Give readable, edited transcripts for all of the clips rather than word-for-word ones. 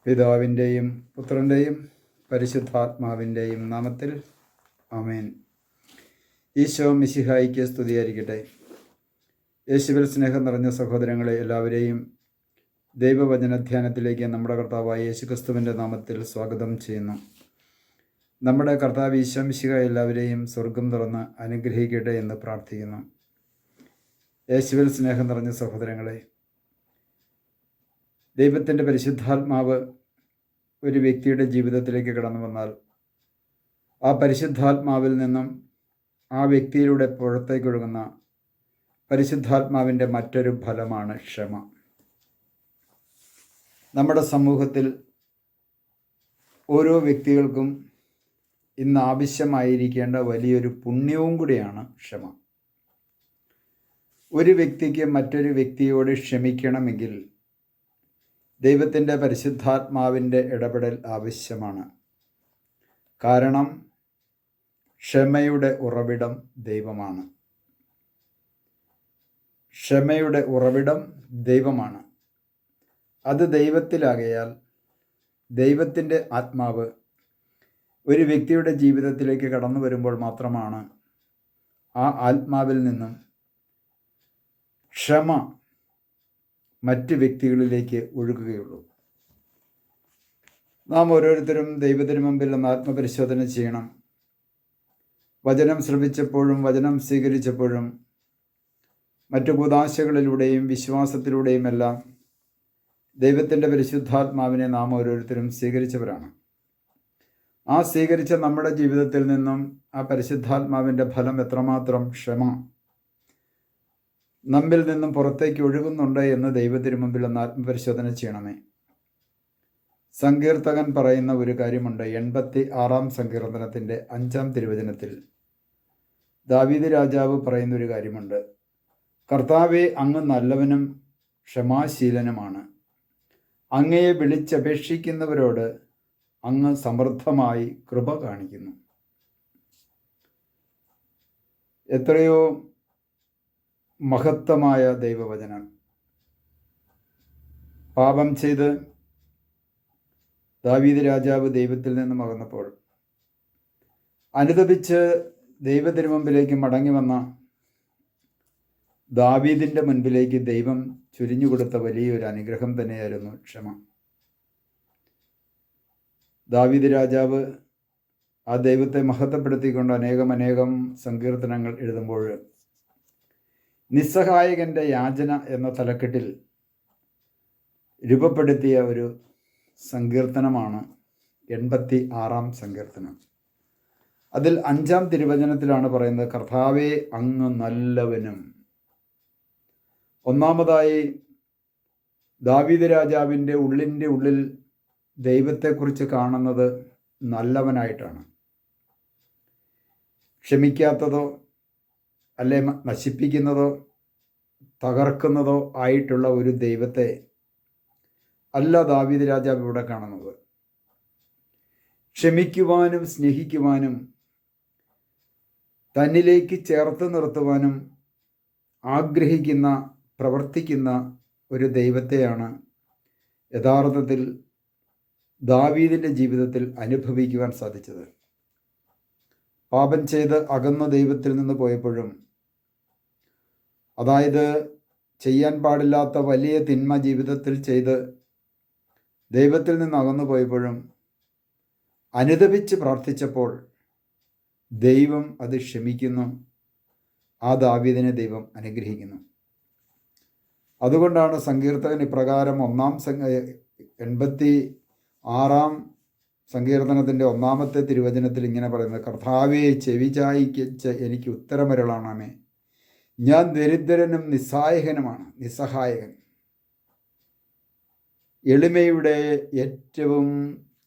പിതാവിൻ്റെയും പുത്രൻ്റെയും പരിശുദ്ധാത്മാവിൻ്റെയും നാമത്തിൽ ആമേൻ. ഈശോ മിശിഹായിക്ക് സ്തുതിയായിരിക്കട്ടെ. യേശുവിൽ സ്നേഹം നിറഞ്ഞ സഹോദരങ്ങളെ എല്ലാവരെയും ദൈവവചനധ്യാനത്തിലേക്ക് നമ്മുടെ കർത്താവായ യേശുക്രിസ്തുവിൻ്റെ നാമത്തിൽ സ്വാഗതം ചെയ്യുന്നു. നമ്മുടെ കർത്താവ് ഈശോ മിശിഹ എല്ലാവരെയും സ്വർഗം തുറന്ന് അനുഗ്രഹിക്കട്ടെ എന്ന് പ്രാർത്ഥിക്കുന്നു. യേശുവിൽ സ്നേഹം നിറഞ്ഞ സഹോദരങ്ങളെ, ദൈവത്തിൻ്റെ പരിശുദ്ധാത്മാവ് ഒരു വ്യക്തിയുടെ ജീവിതത്തിലേക്ക് കടന്നു വന്നാൽ ആ പരിശുദ്ധാത്മാവിൽ നിന്നും ആ വ്യക്തിയിലൂടെ പുറത്തേക്കൊഴുകുന്ന പരിശുദ്ധാത്മാവിൻ്റെ മറ്റൊരു ഫലമാണ് ക്ഷമ. നമ്മുടെ സമൂഹത്തിൽ ഓരോ വ്യക്തികൾക്കും ഇന്ന് ആവശ്യമായിരിക്കേണ്ട വലിയൊരു പുണ്യവും കൂടിയാണ് ക്ഷമ. ഒരു വ്യക്തിക്ക് മറ്റൊരു വ്യക്തിയോട് ക്ഷമിക്കണമെങ്കിൽ ദൈവത്തിൻ്റെ പരിശുദ്ധാത്മാവിൻ്റെ ഇടപെടൽ ആവശ്യമാണ്. കാരണം ക്ഷമയുടെ ഉറവിടം ദൈവമാണ്. ക്ഷമയുടെ ഉറവിടം ദൈവമാണ്. അത് ദൈവത്തിലാകയാൽ ദൈവത്തിൻ്റെ ആത്മാവ് ഒരു വ്യക്തിയുടെ ജീവിതത്തിലേക്ക് കടന്നു വരുമ്പോൾ മാത്രമാണ് ആ ആത്മാവിൽ നിന്നും ക്ഷമ മറ്റ് വ്യക്തികളിലേക്ക് ഒഴുകുകയുള്ളൂ. നാം ഓരോരുത്തരും ദൈവത്തിന് മുമ്പിൽ ഒന്ന് ആത്മപരിശോധന ചെയ്യണം. വചനം ശ്രവിച്ചപ്പോഴും വചനം സ്വീകരിച്ചപ്പോഴും മറ്റു കൂദാശകളിലൂടെയും വിശ്വാസത്തിലൂടെയും എല്ലാം ദൈവത്തിൻ്റെ പരിശുദ്ധാത്മാവിനെ നാം ഓരോരുത്തരും സ്വീകരിച്ചവരാണ്. ആ സ്വീകരിച്ച നമ്മുടെ ജീവിതത്തിൽ നിന്നും ആ പരിശുദ്ധാത്മാവിൻ്റെ ഫലം എത്രമാത്രം ക്ഷമ നമ്മിൽ നിന്നും പുറത്തേക്ക് ഒഴുകുന്നുണ്ട് എന്ന് ദൈവത്തിന് മുമ്പിൽ ഒന്ന് ആത്മപരിശോധന ചെയ്യണമേ. സങ്കീർത്തകൻ പറയുന്ന ഒരു കാര്യമുണ്ട്. 86 സങ്കീർത്തനത്തിൻ്റെ 5 തിരുവചനത്തിൽ ദാവീദ് രാജാവ് പറയുന്നൊരു കാര്യമുണ്ട്. കർത്താവേ, അങ്ങ് നല്ലവനും ക്ഷമാശീലനുമാണ്. അങ്ങയെ വിളിച്ചപേക്ഷിക്കുന്നവരോട് അങ്ങ് സമൃദ്ധമായി കൃപ കാണിക്കുന്നു. എത്രയോ മഹത്തമായ ദൈവവചനം. പാപം ചെയ്ത് ദാവീദ് രാജാവ് ദൈവത്തിൽ നിന്നും അകന്നപ്പോൾ അനുതപിച്ച് ദൈവത്തിന് മുമ്പിലേക്ക് മടങ്ങി വന്ന ദാവീദിൻ്റെ മുൻപിലേക്ക് ദൈവം ചുരിഞ്ഞു കൊടുത്ത വലിയൊരു അനുഗ്രഹം തന്നെയായിരുന്നു ക്ഷമ. ദാവീദ് രാജാവ് ആ ദൈവത്തെ മഹത്വപ്പെടുത്തിക്കൊണ്ട് അനേകം സങ്കീർത്തനങ്ങൾ എഴുതുമ്പോൾ നിസ്സഹായകൻ്റെ യാചന എന്ന തലക്കെട്ടിൽ രൂപപ്പെടുത്തിയ ഒരു സങ്കീർത്തനമാണ് 86 സങ്കീർത്തനം. അതിൽ 5 തിരുവചനത്തിലാണ് പറയുന്നത്, കർത്താവേ, അങ്ങ് നല്ലവനും. ഒന്നാമതായി ദാവീദ് രാജാവിൻ്റെ ഉള്ളിൽ ദൈവത്തെക്കുറിച്ച് കാണുന്നത് നല്ലവനായിട്ടാണ്. ക്ഷമിക്കാത്തതോ അല്ലെ നശിപ്പിക്കുന്നതോ തകർക്കുന്നതോ ആയിട്ടുള്ള ഒരു ദൈവത്തെ അല്ല ദാവീദ് രാജാവ് ഇവിടെ കാണുന്നത്. ക്ഷമിക്കുവാനും സ്നേഹിക്കുവാനും തന്നിലേക്ക് ചേർത്ത് നിർത്തുവാനും ആഗ്രഹിക്കുന്ന പ്രവർത്തിക്കുന്ന ഒരു ദൈവത്തെയാണ് യഥാർത്ഥത്തിൽ ദാവീദിൻ്റെ ജീവിതത്തിൽ അനുഭവിക്കുവാൻ സാധിച്ചത്. പാപം ചെയ്ത് അകന്ന ദൈവത്തിൽ നിന്ന് പോയപ്പോഴും, അതായത് ചെയ്യാൻ പാടില്ലാത്ത വലിയ തിന്മ ജീവിതത്തിൽ ചെയ്ത് ദൈവത്തിൽ നിന്ന് അകന്നു പോയപ്പോഴും അനുതപിച്ച് പ്രാർത്ഥിച്ചപ്പോൾ ദൈവം അത് ക്ഷമിക്കുന്നു. ആ ദാവീദിനെ ദൈവം അനുഗ്രഹിക്കുന്നു. അതുകൊണ്ടാണ് സങ്കീർത്തകൻ ഇപ്രകാരം 86 സങ്കീർത്തനത്തിൻ്റെ 1 തിരുവചനത്തിൽ ഇങ്ങനെ പറയുന്നത്, കർത്താവേ, ചെവിചായിച്ച് എനിക്ക് ഉത്തരമരുളണമേ. ഞാൻ ദരിദ്രനും നിസ്സഹായകൻ. എളിമയുടെ ഏറ്റവും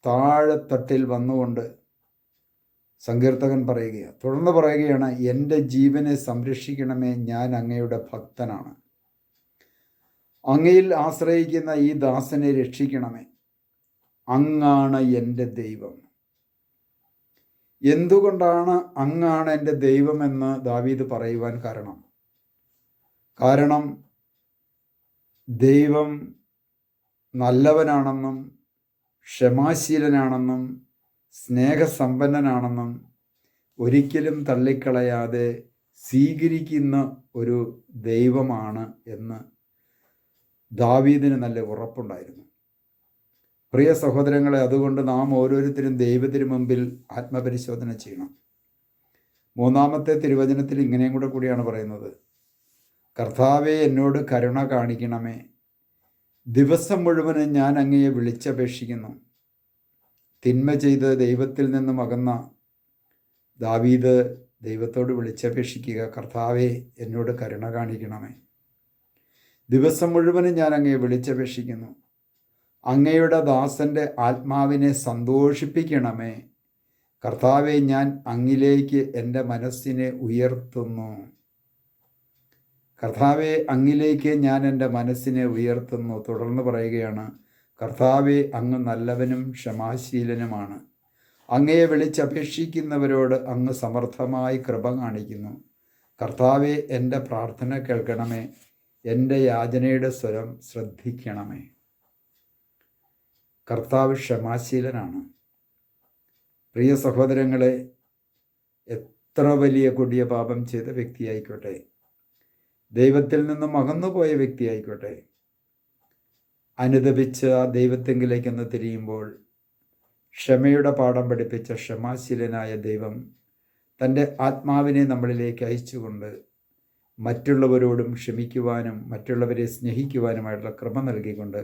താഴെത്തട്ടിൽ വന്നുകൊണ്ട് സങ്കീർത്തകൻ തുടർന്ന് പറയുകയാണ്, എൻ്റെ ജീവനെ സംരക്ഷിക്കണമേ, ഞാൻ അങ്ങയുടെ ഭക്തനാണ്. അങ്ങയിൽ ആശ്രയിക്കുന്ന ഈ ദാസനെ രക്ഷിക്കണമേ. അങ്ങാണ് എൻ്റെ ദൈവം. എന്തുകൊണ്ടാണ് അങ്ങാണ് എൻ്റെ ദൈവമെന്ന് ദാവീദ് പറയുവാൻ കാരണം ദൈവം നല്ലവനാണെന്നും ക്ഷമാശീലനാണെന്നും സ്നേഹസമ്പന്നനാണെന്നും ഒരിക്കലും തള്ളിക്കളയാതെ സ്വീകരിക്കുന്ന ഒരു ദൈവമാണ് എന്ന് ദാവീദിന് നല്ല ഉറപ്പുണ്ടായിരുന്നു. പ്രിയ സഹോദരങ്ങളെ, അതുകൊണ്ട് നാം ഓരോരുത്തരും ദൈവത്തിന് മുമ്പിൽ ആത്മപരിശോധന ചെയ്യണം. 3-ാമത്തെ തിരുവചനത്തിൽ ഇങ്ങനെയും കൂടിയാണ് പറയുന്നത്, കർത്താവേ, എന്നോട് കരുണ കാണിക്കണമേ, ദിവസം മുഴുവനും ഞാൻ അങ്ങയെ വിളിച്ചപേക്ഷിക്കുന്നു. തിന്മ ചെയ്ത് ദൈവത്തിൽ നിന്നും അകന്ന ദാവീദ് ദൈവത്തോട് വിളിച്ചപേക്ഷിക്കുക, കർത്താവേ, എന്നോട് കരുണ കാണിക്കണമേ, ദിവസം മുഴുവനും ഞാൻ അങ്ങയെ വിളിച്ചപേക്ഷിക്കുന്നു. അങ്ങയുടെ ദാസൻ്റെ ആത്മാവിനെ സന്തോഷിപ്പിക്കണമേ. കർത്താവെ, ഞാൻ അങ്ങിലേക്ക് എൻ്റെ മനസ്സിനെ ഉയർത്തുന്നു. കർത്താവെ, അങ്ങിലേക്ക് ഞാൻ എൻ്റെ മനസ്സിനെ ഉയർത്തുന്നു. തുടർന്ന് പറയുകയാണ്, കർത്താവെ, അങ്ങ് നല്ലവനും ക്ഷമാശീലനുമാണ്. അങ്ങയെ വിളിച്ചപേക്ഷിക്കുന്നവരോട് അങ്ങ് സമർത്ഥമായി കൃപ കാണിക്കുന്നു. കർത്താവെ, എൻ്റെ പ്രാർത്ഥന കേൾക്കണമേ, എൻ്റെ യാചനയുടെ സ്വരം ശ്രദ്ധിക്കണമേ. കർത്താവ് ക്ഷമാശീലനാണ്. പ്രിയ സഹോദരങ്ങളെ, എത്ര വലിയ കൊടിയ പാപം ചെയ്ത വ്യക്തിയായിക്കോട്ടെ, ദൈവത്തിൽ നിന്നും അകന്നുപോയ വ്യക്തിയായിക്കോട്ടെ, അനുദപിച്ച് ആ ദൈവത്തെങ്കിലേക്കൊന്ന് തിരിയുമ്പോൾ ക്ഷമയുടെ പാഠം പഠിപ്പിച്ച ക്ഷമാശീലനായ ദൈവം തൻ്റെ ആത്മാവിനെ നമ്മളിലേക്ക് അയച്ചുകൊണ്ട് മറ്റുള്ളവരോടും ക്ഷമിക്കുവാനും മറ്റുള്ളവരെ സ്നേഹിക്കുവാനുമായിട്ടുള്ള കൃപ നൽകിക്കൊണ്ട്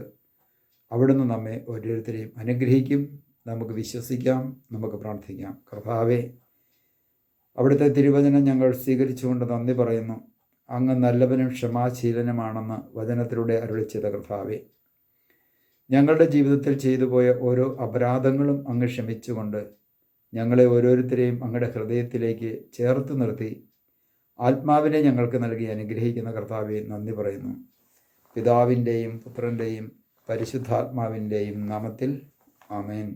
അവിടുന്ന് നമ്മെ ഓരോരുത്തരെയും അനുഗ്രഹിക്കും. നമുക്ക് വിശ്വസിക്കാം, നമുക്ക് പ്രാർത്ഥിക്കാം. കർത്താവേ, അവിടുത്തെ തിരുവചനം ഞങ്ങൾ സ്വീകരിച്ചുകൊണ്ട് നന്ദി പറയുന്നു. അങ്ങ് നല്ലവനും ക്ഷമാശീലനുമാണെന്ന് വചനത്തിലൂടെ അരുളിച്ചത് കർത്താവേ, ഞങ്ങളുടെ ജീവിതത്തിൽ ചെയ്തു പോയ ഓരോ അപരാധങ്ങളും അങ്ങ് ക്ഷമിച്ചുകൊണ്ട് ഞങ്ങളെ ഓരോരുത്തരെയും അങ്ങയുടെ ഹൃദയത്തിലേക്ക് ചേർത്ത് നിർത്തി ആത്മാവിനെ ഞങ്ങൾക്ക് നൽകി അനുഗ്രഹിക്കുന്ന കർത്താവെ നന്ദി പറയുന്നു. പിതാവിൻ്റെയും പുത്രൻ്റെയും പരിശുദ്ധാത്മാവിൻ്റെയും നാമത്തിൽ ആമേൻ.